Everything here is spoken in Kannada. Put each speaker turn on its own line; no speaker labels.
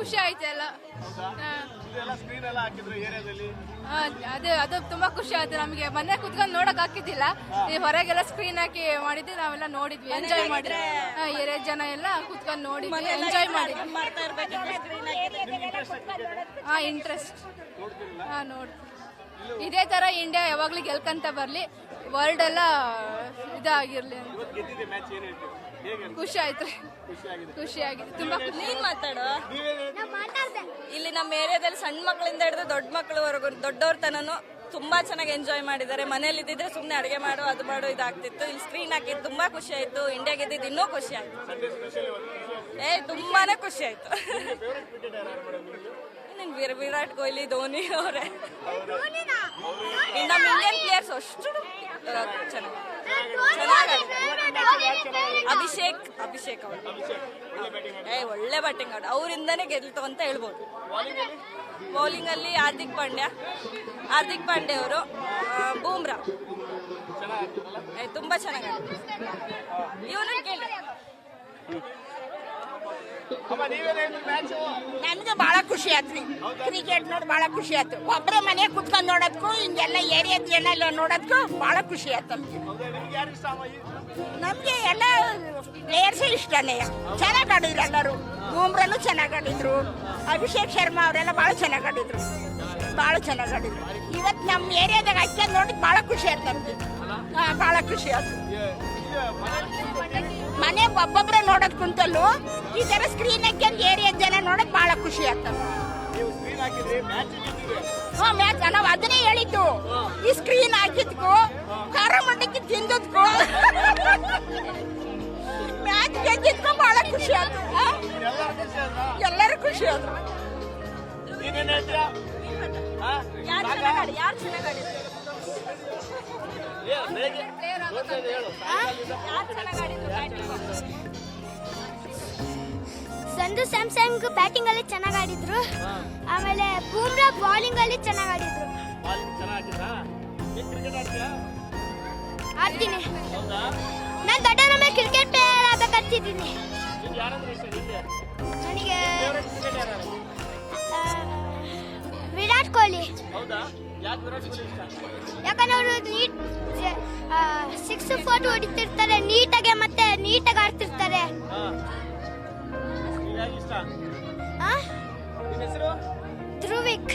ಖುಷಿ ಆಯ್ತು ಎಲ್ಲ. ಅದು ತುಂಬಾ ಖುಷಿ ಆಯ್ತು ನಮಗೆ. ಮನೆ ಕುತ್ಕೊಂಡು ನೋಡಕ್ ಹಾಕಿದ್ದಿಲ್ಲ, ಈ ಹೊರಗೆಲ್ಲ ಸ್ಕ್ರೀನ್ ಹಾಕಿ ಮಾಡಿದ್ವಿ, ನಾವೆಲ್ಲ ನೋಡಿದ್ವಿ, ಎಂಜಾಯ್ ಮಾಡಿದ್ವಿ. 2 ಜನ ಎಲ್ಲ ಕುತ್ಕೊಂಡು ನೋಡಿದ್ವಿ, ಎಂಜಾಯ್ ಮಾಡಿದ್ವಿ. ಇಂಟ್ರೆಸ್ಟ್ ನೋಡಿ ಇದೇ ತರ ಇಂಡಿಯಾ ಯಾವಾಗ್ಲೂ ಗೆಲ್ಕಂತ ಬರ್ಲಿ, ವರ್ಲ್ಡ್ ಎಲ್ಲ ಇದಾಗಿರ್ಲಿ. ಖುಷಿ ಆಯ್ತು, ಖುಷಿಯಾಗಿದೆ ತುಂಬಾ.
ನೀನ್ ಮಾತಾಡೋ. ಇಲ್ಲಿ ನಮ್ಮ ಏರಿಯಾದಲ್ಲಿ ಸಣ್ಣ ಮಕ್ಕಳಿಂದ ಹಿಡಿದು ದೊಡ್ಡ ಮಕ್ಕಳವರೆಗೂ ದೊಡ್ಡವ್ರ ತನನು ತುಂಬಾ ಚೆನ್ನಾಗಿ ಎಂಜಾಯ್ ಮಾಡಿದ್ದಾರೆ. ಮನೇಲಿ ಇದ್ದಿದ್ರೆ ಸುಮ್ನೆ ಅಡಿಗೆ ಮಾಡು ಅದು ಮಾಡು ಇದಾಗ್ತಿತ್ತು. ಇಲ್ಲಿ ಸ್ಕ್ರೀನ್ ಹಾಕಿದ್ದು ತುಂಬಾ ಖುಷಿ ಆಯ್ತು. ಇಂಡಿಯಾ ಗೆದ್ದಿದ್ದು ಇನ್ನೂ ಖುಷಿ ಆಯ್ತು. ತುಂಬಾನೇ ಖುಷಿ ಆಯ್ತು. ವಿರಾಟ್ ಕೊಹ್ಲಿ, ಧೋನಿ ಅವರೇ ನಮ್ಮ ಇಂಡಿಯನ್ ಪ್ಲೇಯರ್ಸ್ ಅಷ್ಟು ಚೆನ್ನಾಗಿ. ಅಭಿಷೇಕ್ ಅವರು ಒಳ್ಳೆ ಬ್ಯಾಟಿಂಗ್ ಆಡ, ಅವರಿಂದಾನೇ ಗೆಲ್ತು ಅಂತ ಹೇಳ್ಬೋದು. ಬೌಲಿಂಗ್ ಅಲ್ಲಿ ಹಾರ್ದಿಕ್ ಪಾಂಡ್ಯ ಅವರು, ಬೂಮ್ರಾ ತುಂಬಾ ಚೆನ್ನಾಗಿ ಇವನು ಕೇಳಿ.
ನಮ್ಗೆ ಬಹಳ ಖುಷಿ ಆತ್ರಿ. ಕ್ರಿಕೆಟ್ ನೋಡಿ ಬಹಳ ಖುಷಿ ಆಯ್ತು. ಒಬ್ಬರೇ ಮನೆ ಕುತ್ಕೊಂಡ್ ನೋಡೋದಕ್ಕೂ ಹಿಂಗೆಲ್ಲ ಏರಿಯಾ ಜನ ಎಲ್ಲ ನೋಡೋದಕ್ಕೂ ಬಹಳ ಖುಷಿ ಆಯ್ತು ನಮ್ಗೆ ಎಲ್ಲ ಪ್ಲೇಯರ್ಸ್ ಇಷ್ಟನೇ. ಚೆನ್ನಾಗಿ ಆಡಿದ್ರು ಎಲ್ಲರೂ. ಬೂಮ್ರಾನು ಚೆನ್ನಾಗಿ ಆಡಿದ್ರು, ಅಭಿಷೇಕ್ ಶರ್ಮಾ ಅವರೆಲ್ಲ ಬಹಳ ಚೆನ್ನಾಗಿ ಆಡಿದ್ರು. ಇವತ್ತು ನಮ್ಮ ಏರಿಯಾದಾಗ ಹಾಕ್ಯಂಡ್ ನೋಡಿ ಬಹಳ ಖುಷಿ ಆಯ್ತು ನಮ್ಗೆ. ಬಹಳ ಖುಷಿ ಆಯ್ತು. ಮನೆ ಒಬ್ಬೊಬ್ರೆ ನೋಡೋದ್ ಕುಂತಲ್ಲೂ ಈ ತರ ಸ್ಕ್ರೀನ್ ಹಾಕ್ಯಂಡ್ ಏರಿಯಾ ಜನ ನೋಡಕ್ ಬಹಳ ಖುಷಿ ಆಗ್ತದೆ. ಮ್ಯಾಚ್ ನಾವು ಅದನ್ನೇ ಹೇಳಿದ್ದು. ಈ ಸ್ಕ್ರೀನ್ ಹಾಕಿದ್ಕು, ಖಾರ ಮಂಡಕ್ಕಿ ತಿಂದದ್ಕು, ಮ್ಯಾಚ್ ಗೆದ್ದಿದ್ಕು ಬಹಳ ಖುಷಿ ಆಯ್ತು. ಎಲ್ಲರೂ ಖುಷಿ ಆದ್ರು.
ಸಂಜು ಸ್ಯಾಮ್ಸಂಗ್ ಬ್ಯಾಟಿಂಗ್ ಅಲ್ಲಿ ಚೆನ್ನಾಗಿ ಆಡಿದ್ರು. ಆಮೇಲೆ ಬೂಮ್ರಾ ಬೌಲಿಂಗ್ ಅಲ್ಲಿ ಚೆನ್ನಾಗಿ ಆಡಿದ್ರು. ಆಡ್ತೀನಿ. ನಾನು ದೊಡ್ಡವರ ಕ್ರಿಕೆಟ್ ಪ್ಲೇಯರ್ ಆಗಬೇಕಂತಿದ್ದೀನಿ. ನನಗೆ ವಿರಾಟ್ ಕೊಹ್ಲಿ. ಯಾಕಂದ್ರೆ ಅವರು ನೀಟ್ 6-4 ಹೊಡಿತಿರ್ತಾರೆ, ನೀಟಾಗೆ ಮತ್ತೆ ನೀಟಾಗಿ ಆಡ್ತಿರ್ತಾರೆ. ಧ್ರುವಿಕ್.